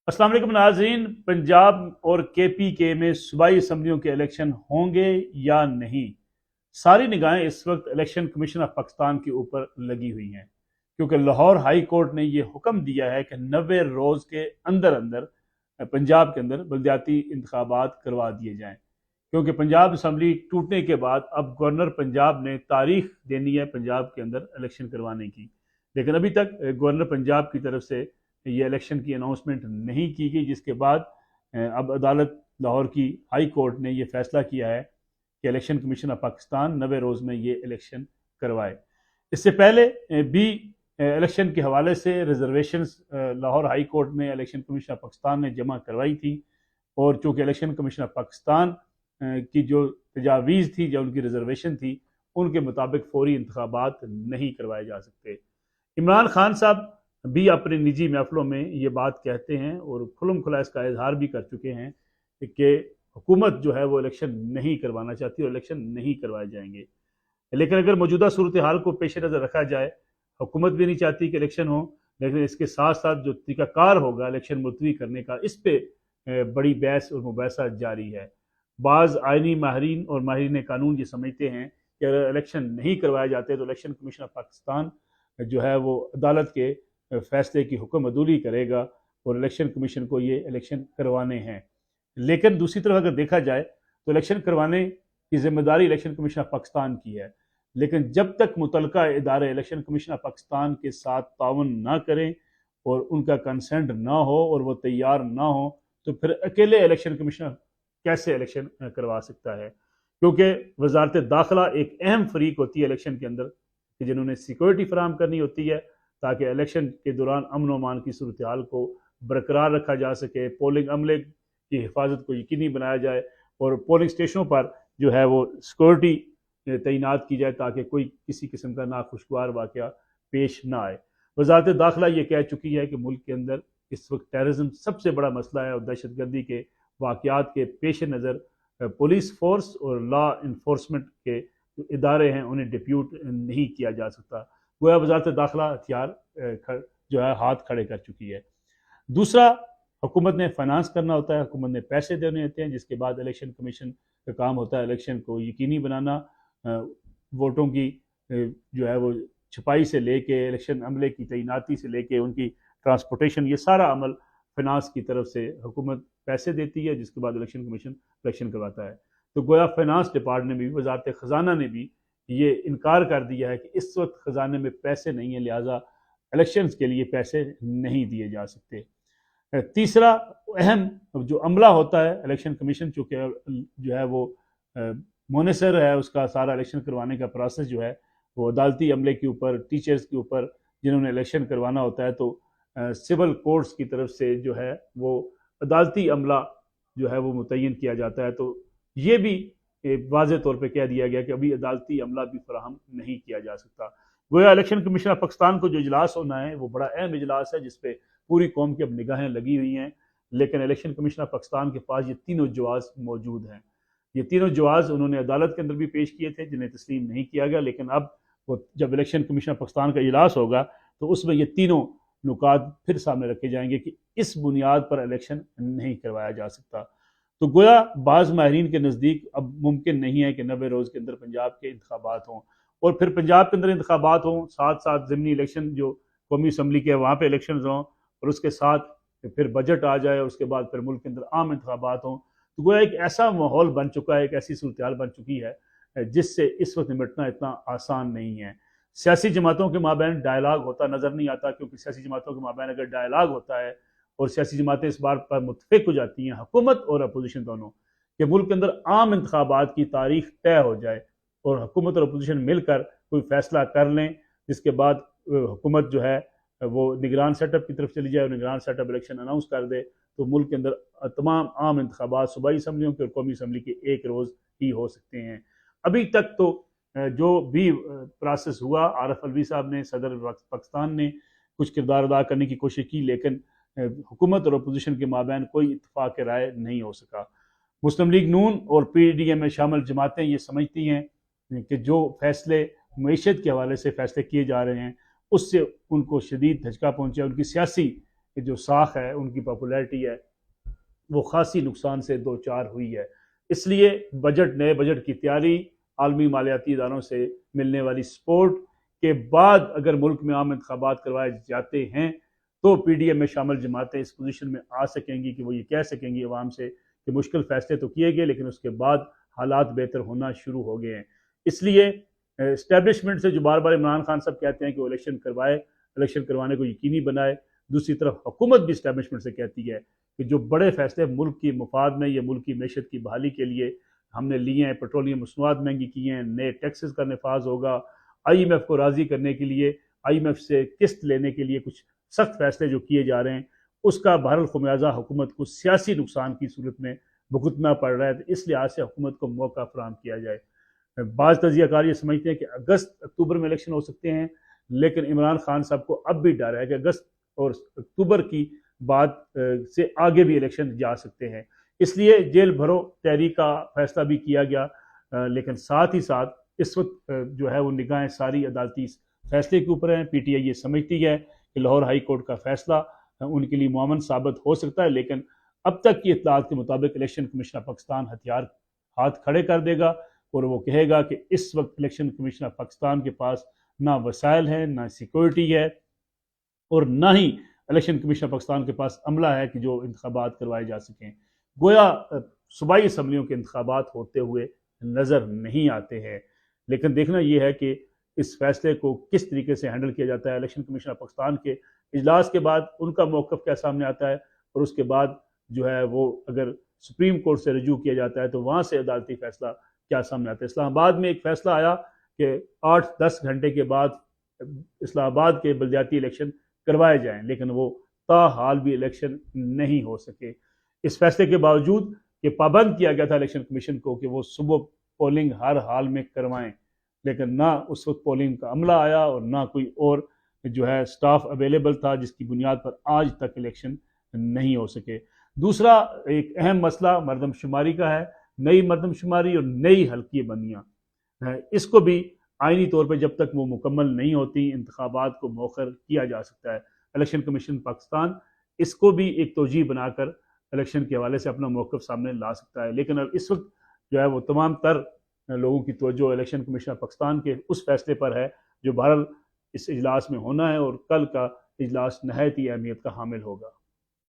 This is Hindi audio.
अस्सलाम वालेकुम नाज़रीन। पंजाब और KPK में सूबाई असम्बलियों के इलेक्शन होंगे या नहीं, सारी निगाहें इस वक्त इलेक्शन कमीशन ऑफ पाकिस्तान के ऊपर लगी हुई हैं, क्योंकि लाहौर हाई कोर्ट ने यह हुक्म दिया है कि 90 रोज़ के अंदर अंदर पंजाब के अंदर बलदियाती इंतखाबात करवा दिए जाएं। क्योंकि पंजाब असम्बली टूटने के बाद अब गवर्नर पंजाब ने तारीख देनी है पंजाब के अंदर इलेक्शन करवाने की, लेकिन अभी तक गवर्नर पंजाब की तरफ से ये इलेक्शन की अनाउंसमेंट नहीं की गई, जिसके बाद अब अदालत लाहौर की हाई कोर्ट ने यह फैसला किया है कि इलेक्शन कमीशन ऑफ पाकिस्तान 90 रोज़ में ये इलेक्शन करवाए। इससे पहले भी इलेक्शन के हवाले से रिजर्वेशन लाहौर हाई कोर्ट में इलेक्शन कमीशन ऑफ पाकिस्तान ने जमा करवाई थी, और चूँकि इलेक्शन कमीशन ऑफ पाकिस्तान की जो तजावीज़ थी, जो उनकी रिजर्वेशन थी, उनके मुताबिक फौरी इंतखाबात नहीं करवाए जा सकते। इमरान खान साहब भी अपनी निजी महफिलों में ये बात कहते हैं और खुलम खुला इसका इजहार भी कर चुके हैं कि हुकूमत जो है वो इलेक्शन नहीं करवाना चाहती और इलेक्शन नहीं करवाए जाएंगे। लेकिन अगर मौजूदा सूरत हाल को पेश नज़र रखा जाए, हुकूमत भी नहीं चाहती कि इलेक्शन हो, लेकिन इसके साथ साथ जो तरीकाकार होगा इलेक्शन मुलतवी करने का, इस पर बड़ी बहस और मुबासा जारी है। बाज़ आइनी माहरीन और माहरीन कानून ये समझते हैं कि अगर इलेक्शन नहीं करवाए जाते तो इलेक्शन कमीशन ऑफ पाकिस्तान जो है वो अदालत के फैसले की हुक्म अदूली करेगा और इलेक्शन कमीशन को ये इलेक्शन करवाने हैं। लेकिन दूसरी तरफ अगर देखा जाए तो इलेक्शन करवाने की जिम्मेदारी इलेक्शन कमीशन ऑफ पाकिस्तान की है, लेकिन जब तक मुतलका इदारे इलेक्शन कमीशन ऑफ पाकिस्तान के साथ ताउन ना करें और उनका कंसेंट ना हो और वो तैयार ना हो, तो फिर अकेले इलेक्शन कमीशन कैसे इलेक्शन करवा सकता है। क्योंकि वजारत दाखिला एक अहम फरीक होती है इलेक्शन के अंदर, कि जिन्होंने सिक्योरिटी फराम करनी होती है ताकि इलेक्शन के दौरान अमन अमान की सूरत हाल को बरकरार रखा जा सके, पोलिंग अमले की हिफाजत को यकीनी बनाया जाए और पोलिंग स्टेशनों पर जो है वो सिक्योरिटी तैनात की जाए ताकि कोई किसी किस्म का नाखुशगवार वाक़या पेश ना आए। वजारत दाखिला ये कह चुकी है कि मुल्क के अंदर इस वक्त टेररिज्म सबसे बड़ा मसला है और दहशत गर्दी के वाक़यात के पेश नज़र पुलिस फोर्स और लॉ इन्फोर्समेंट के जो इदारे हैं उन्हें डिप्यूट नहीं किया जा सकता। गोया वजारत दाखिला हथियार जो है हाथ खड़े कर चुकी है। दूसरा, हुकूमत ने फाइनेंस करना होता है, हुकूमत ने पैसे देने होते हैं, जिसके बाद इलेक्शन कमीशन का काम होता है इलेक्शन को यकीनी बनाना, वोटों की जो है वो छपाई से लेके इलेक्शन अमले की तैनाती से लेके उनकी ट्रांसपोर्टेशन, ये सारा अमल फाइनेंस की तरफ से हुकूमत पैसे देती है, जिसके बाद इलेक्शन कमीशन इलेक्शन करवाता है। तो गोया फाइनेंस डिपार्टमेंट ने भी, वजारत ख़जाना ने भी ये इनकार कर दिया है कि इस वक्त ख़जाने में पैसे नहीं है, लिहाजा इलेक्शंस के लिए पैसे नहीं दिए जा सकते। तीसरा अहम जो अमला होता है इलेक्शन कमीशन, चूँकि जो है वो मोनिसर है, उसका सारा इलेक्शन करवाने का प्रोसेस जो है वो अदालती अमले के ऊपर, टीचर्स के ऊपर जिन्होंने इलेक्शन करवाना होता है, तो सिविल कोर्ट्स की तरफ से जो है वो अदालती अमला जो है वो मुतय्यन किया जाता है। तो ये भी वाज़े तौर पर कह दिया गया कि अभी अदालती अमला भी फराहम नहीं किया जा सकता। गोया इलेक्शन कमीशन ऑफ पाकिस्तान को जो इजलास होना है वो बड़ा अहम इजलास है, जिसपे पूरी कौम की अब निगाहें लगी हुई हैं, लेकिन इलेक्शन कमीशन ऑफ पाकिस्तान के पास ये तीनों जवाज़ मौजूद हैं। ये तीनों जवाज़ उन्होंने अदालत के अंदर भी पेश किए थे, जिन्हें तस्लीम नहीं किया गया, लेकिन अब वो जब इलेक्शन कमीशन ऑफ पाकिस्तान का इजलास होगा तो उसमें ये तीनों नुकात फिर सामने रखे जाएंगे कि इस बुनियाद पर इलेक्शन नहीं करवाया जा सकता। तो गोया बाज़ माहिरीन के नज़दीक अब मुमकिन नहीं है कि 90 रोज़ के अंदर पंजाब के इंतखाबात हों, और फिर पंजाब के अंदर इंतखाबात हों, साथ साथ ज़मीनी इलेक्शन जो कौमी असम्बली के वहाँ पर इलेक्शन हों, और उसके साथ फिर बजट आ जाए, उसके बाद फिर मुल्क के अंदर आम इंतखाबात हों। तो गोया एक ऐसा माहौल बन चुका है, एक ऐसी सूरत हाल बन चुकी है जिससे इस वक्त निपटना इतना आसान नहीं है। सियासी जमातों के माबैन डायलाग होता नज़र नहीं आता, क्योंकि सियासी जमातों के माबैन अगर डायलाग होता है और सियासी जमातें इस बार पर मुतफिक हो जाती हैं, हुकूमत और अपोजिशन दोनों, कि मुल्क के अंदर आम इंतखाबात की तारीख तय हो जाए और हुकूमत और अपोजिशन मिलकर कोई फैसला कर लें, जिसके बाद हुकूमत जो है वो निगरान सेटअप की तरफ चली जाए और निगरान सेटअप इलेक्शन अनाउंस कर दे, तो मुल्क के अंदर तमाम आम इंतखाबात सूबाई असम्बलियों के और कौमी असम्बली के एक रोज़ ही हो सकते हैं। अभी तक तो जो भी प्रोसेस हुआ, आरफ अलवी साहब ने, सदर पाकिस्तान ने कुछ किरदार अदा करने की कोशिश की, लेकिन हुकूमत और अपोजिशन के माबैन कोई इत्तफाक राय नहीं हो सका। मुस्लिम लीग नून और PDM में शामिल जमातें ये समझती हैं कि जो फैसले मईशत के हवाले से फैसले किए जा रहे हैं उससे उनको शदीद धचका पहुँचा, उनकी सियासी जो साख है, उनकी पॉपुलैरिटी है, वो खासी नुकसान से दो चार हुई है। इसलिए नए बजट की तैयारी, आलमी मालियाती इदारों से मिलने वाली सपोर्ट के बाद अगर मुल्क में आम इंतखाबात करवाए जाते हैं तो पीडीएम में शामिल जमातें इस पोजीशन में आ सकेंगी कि वो ये कह सकेंगी अवाम से कि मुश्किल फैसले तो किए गए, लेकिन उसके बाद हालात बेहतर होना शुरू हो गए हैं। इसलिए इस्टेब्लिशमेंट से जो बार बार इमरान खान साहब कहते हैं कि वो इलेक्शन करवाने को यकीनी बनाए, दूसरी तरफ हुकूमत भी इस्टेब्लिशमेंट से कहती है कि जो बड़े फैसले मुल्क की मुफाद में या मुल्क की मैशत की बहाली के लिए हमने लिए हैं, पेट्रोलियम मसनूआत महंगी की हैं, नए टैक्सेस का नफाज होगा, IMF को राज़ी करने के लिए, IMF से किस्त लेने के लिए कुछ सख्त फैसले जो किए जा रहे हैं, उसका बहरहाल खुमियाजा हुकूमत को सियासी नुकसान की सूरत में भुगतना पड़ रहा है। तो इस लिहाज से हुकूमत को मौका फराहम किया जाए। बाज़ तजियाकार ये समझते हैं कि अगस्त अक्टूबर में इलेक्शन हो सकते हैं, लेकिन इमरान खान साहब को अब भी डर है कि अगस्त और अक्टूबर की बाद से आगे भी इलेक्शन जा सकते हैं। इसलिए जेल भरो तहरीक का फैसला भी किया गया, लेकिन साथ ही साथ इस वक्त जो है वो निगाहें सारी अदालती फैसले के ऊपर हैं। PTI ये समझती है कि लाहौर हाई कोर्ट का फैसला उनके लिए मुआवन साबित हो सकता है, लेकिन अब तक की इत्तलात के मुताबिक इलेक्शन कमीशन ऑफ पाकिस्तान हथियार हाथ खड़े कर देगा और वो कहेगा कि इस वक्त इलेक्शन कमीशन ऑफ पाकिस्तान के पास ना वसाइल है, ना सिक्योरिटी है और ना ही इलेक्शन कमीशन ऑफ पाकिस्तान के पास अमला है कि जो इंतखाबात करवाए जा सकें। गोया सूबाई असम्बलियों के इंतखाबात होते हुए नज़र नहीं आते हैं, लेकिन देखना यह है कि इस फैसले को किस तरीके से हैंडल किया जाता है। इलेक्शन कमीशन ऑफ पाकिस्तान के इजलास के बाद उनका मौक़िफ़ क्या सामने आता है और उसके बाद जो है वो अगर सुप्रीम कोर्ट से रजू किया जाता है तो वहाँ से अदालती फैसला क्या सामने आता है। इस्लामाबाद में एक फैसला आया कि 8-10 घंटे के बाद इस्लामाबाद के बलदियाती इलेक्शन करवाए जाएं, लेकिन वो ताहाल भी इलेक्शन नहीं हो सके। इस फैसले के बावजूद कि पाबंद किया गया था इलेक्शन कमीशन को कि वो सुबह पोलिंग हर हाल में करवाएं, लेकिन ना उस वक्त पोलिंग का अमला आया और ना कोई और जो है स्टाफ अवेलेबल था, जिसकी बुनियाद पर आज तक इलेक्शन नहीं हो सके। दूसरा एक अहम मसला मरदमशुमारी का है। नई मरदमशुमारी और नई हल्की बंदियाँ, इसको भी आइनी तौर पर जब तक वो मुकम्मल नहीं होती इंतखाबात को मौखर किया जा सकता है। इलेक्शन कमीशन पाकिस्तान इसको भी एक तोजी बनाकर इलेक्शन के हवाले से अपना मौक़िफ़ सामने ला सकता है, लेकिन अब इस वक्त जो है वो तमाम तर लोगों की तवज्जो इलेक्शन कमीशन पाकिस्तान के उस फैसले पर है जो बहरहाल इस इजलास में होना है और कल का इजलास नहायत ही अहमियत का हामिल होगा।